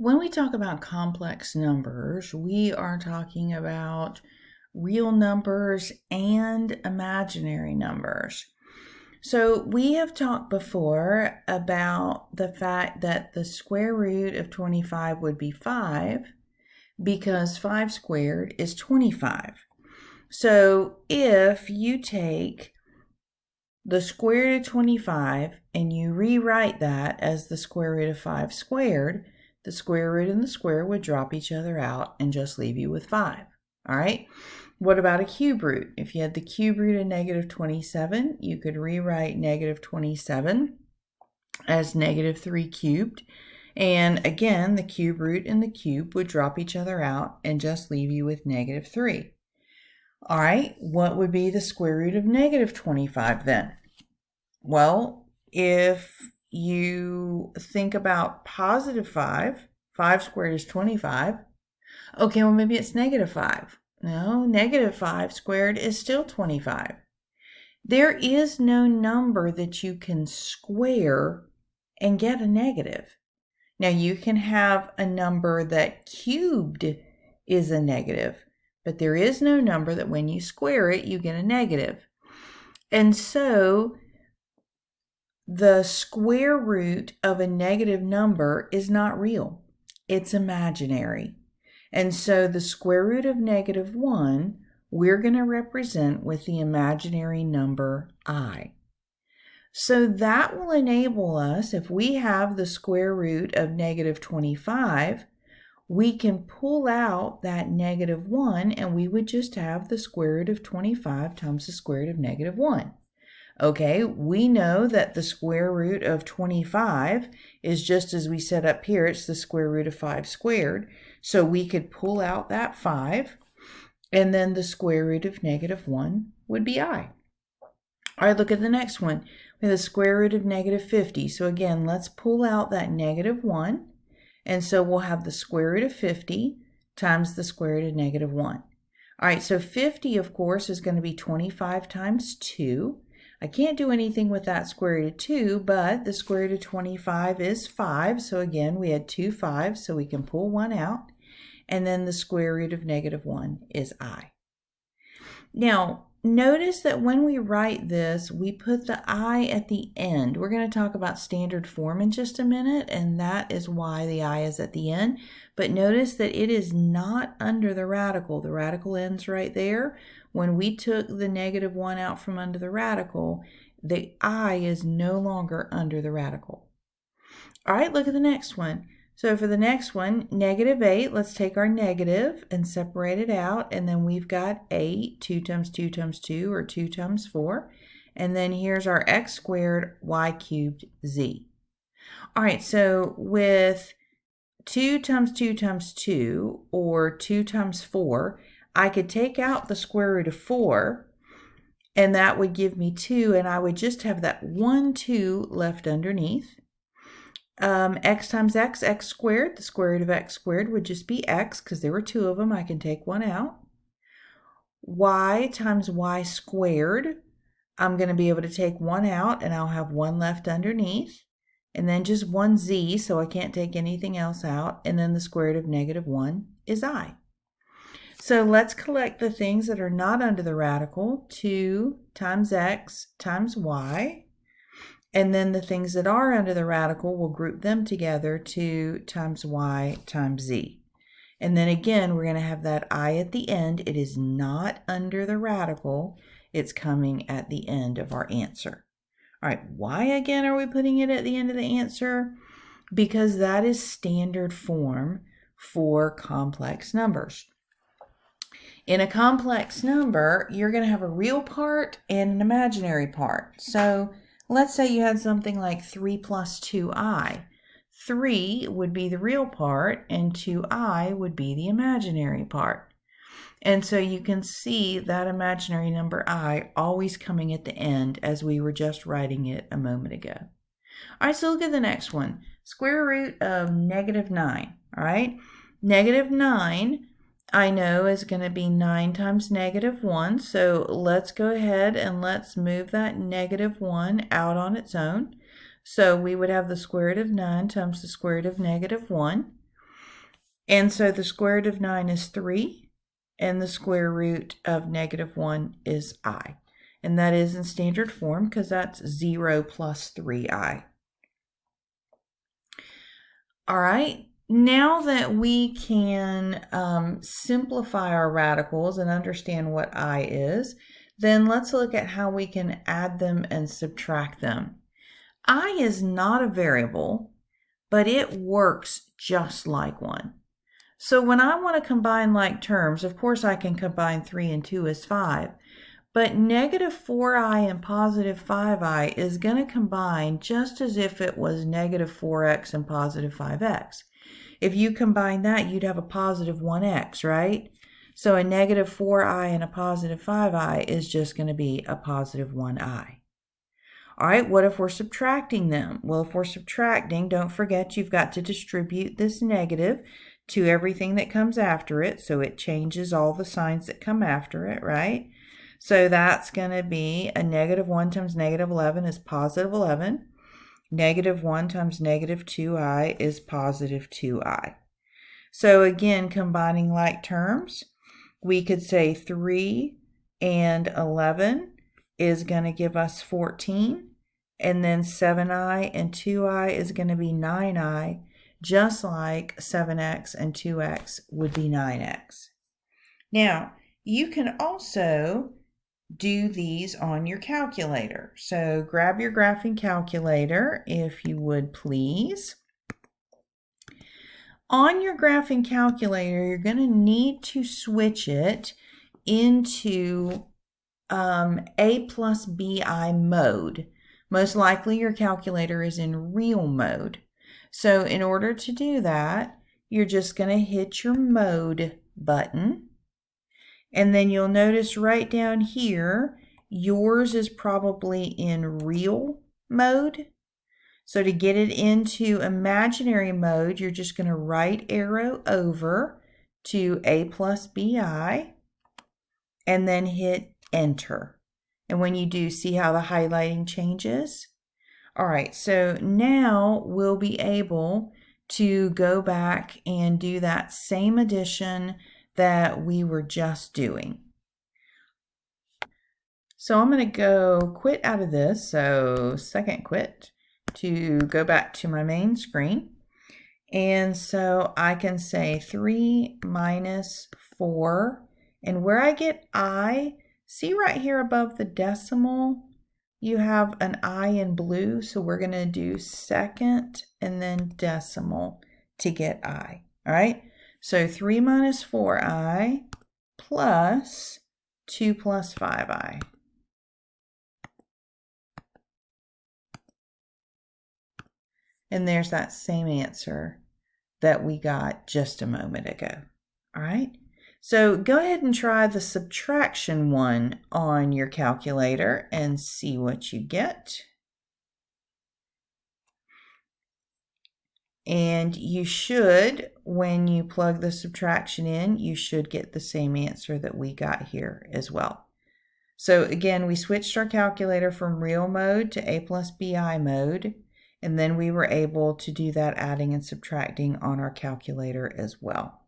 When we talk about complex numbers, we are talking about real numbers and imaginary numbers. So we have talked before about the fact that the square root of 25 would be 5 because 5 squared is 25. So if you take the square root of 25 and you rewrite that as the square root of 5 squared, the square root and the square would drop each other out and just leave you with 5. All right. What about a cube root? If you had the cube root of negative 27, you could rewrite negative 27 as negative 3 cubed. And again, the cube root and the cube would drop each other out and just leave you with negative 3. All right, what would be the square root of negative 25 then? Well, if you think about positive 5, 5 squared is 25. Okay, well, maybe it's negative 5. No, negative 5 squared is still 25. There is no number that you can square and get a negative. Now, you can have a number that cubed is a negative, but there is no number that when you square it, you get a negative. And so the square root of a negative number is not real. It's imaginary. And so the square root of negative 1, we're going to represent with the imaginary number I. So that will enable us, if we have the square root of negative 25, we can pull out that negative 1 and we would just have the square root of 25 times the square root of negative 1. Okay, we know that the square root of 25 is just as we said up here, it's the square root of 5 squared. So we could pull out that 5, and then the square root of negative 1 would be I. All right, look at the next one. We have the square root of negative 50. So again, let's pull out that negative 1. And so we'll have the square root of 50 times the square root of negative 1. All right, so 50, of course, is going to be 25 times 2. I can't do anything with that square root of 2, but the square root of 25 is 5. So again, we had 2 5s, so we can pull 1 out. And then the square root of negative 1 is I. Now, notice that when we write this, we put the I at the end. We're going to talk about standard form in just a minute, and that is why the I is at the end. But notice that it is not under the radical. The radical ends right there. When we took the negative 1 out from under the radical, the I is no longer under the radical. All right, look at the next one. So for the next one, negative 8, let's take our negative and separate it out. And then we've got 8, 2 times 2 times 2, or 2 times 4. And then here's our x squared, y cubed, z. All right, so with 2 times 2 times 2, or 2 times 4, I could take out the square root of 4, and that would give me 2, and I would just have that 1, 2 left underneath. X times x, x squared. The square root of x squared would just be x, because there were 2 of them. I can take 1 out. Y times y squared. I'm going to be able to take 1 out, and I'll have 1 left underneath. And then just 1 z, so I can't take anything else out. And then the square root of negative 1 is I. So let's collect the things that are not under the radical. 2 times x times y. And then the things that are under the radical, we'll group them together. 2 times y times z. And then again, we're going to have that I at the end. It is not under the radical. It's coming at the end of our answer. All right, why again are we putting it at the end of the answer? Because that is standard form for complex numbers. In a complex number, you're going to have a real part and an imaginary part. So let's say you had something like 3 plus 2i. 3 would be the real part, and 2i would be the imaginary part. And so you can see that imaginary number I always coming at the end as we were just writing it a moment ago. All right, so look at the next one. Square root of negative 9. All right, negative 9 I know is going to be 9 times negative 1. So let's go ahead and let's move that negative 1 out on its own. So we would have the square root of 9 times the square root of negative 1. And so the square root of 9 is 3, and the square root of -1 is I. And that is in standard form because that's 0 plus 3i. All right, now that we can simplify our radicals and understand what I is, then let's look at how we can add them and subtract them. I is not a variable, but it works just like one. So when I want to combine like terms, of course I can combine 3 and 2 as 5, but -4i and +5i is going to combine just as if it was -4x and +5x. If you combine that, you'd have a +1x, right? So a -4i and a +5i is just going to be a +1i. All right, what if we're subtracting them? Well, if we're subtracting, don't forget you've got to distribute this negative to everything that comes after it, so it changes all the signs that come after it, right? So that's going to be a -1 times -11 is +11. -1 times -2i is +2i. So again, combining like terms, we could say 3 and 11 is going to give us 14. And then 7i and 2i is going to be 9i, just like 7x and 2x would be 9x. Now, you can also do these on your calculator. So grab your graphing calculator, if you would please. On your graphing calculator, you're going to need to switch it into A plus BI mode. Most likely your calculator is in real mode. So in order to do that, you're just going to hit your mode button. And then you'll notice right down here, yours is probably in real mode. So to get it into imaginary mode, you're just going to right arrow over to A plus BI and then hit enter. And when you do, see how the highlighting changes? All right, so now we'll be able to go back and do that same addition that we were just doing. So I'm going to go quit out of this, so second quit, to go back to my main screen. And so I can say 3 minus 4, and where I get I, see right here above the decimal, you have an I in blue, so we're going to do second and then decimal to get I. All right, so 3 minus 4i plus 2 plus 5i. And there's that same answer that we got just a moment ago. All right, so go ahead and try the subtraction one on your calculator and see what you get. And you should, when you plug the subtraction in, you should get the same answer that we got here as well. So again, we switched our calculator from real mode to A plus BI mode, and then we were able to do that adding and subtracting on our calculator as well.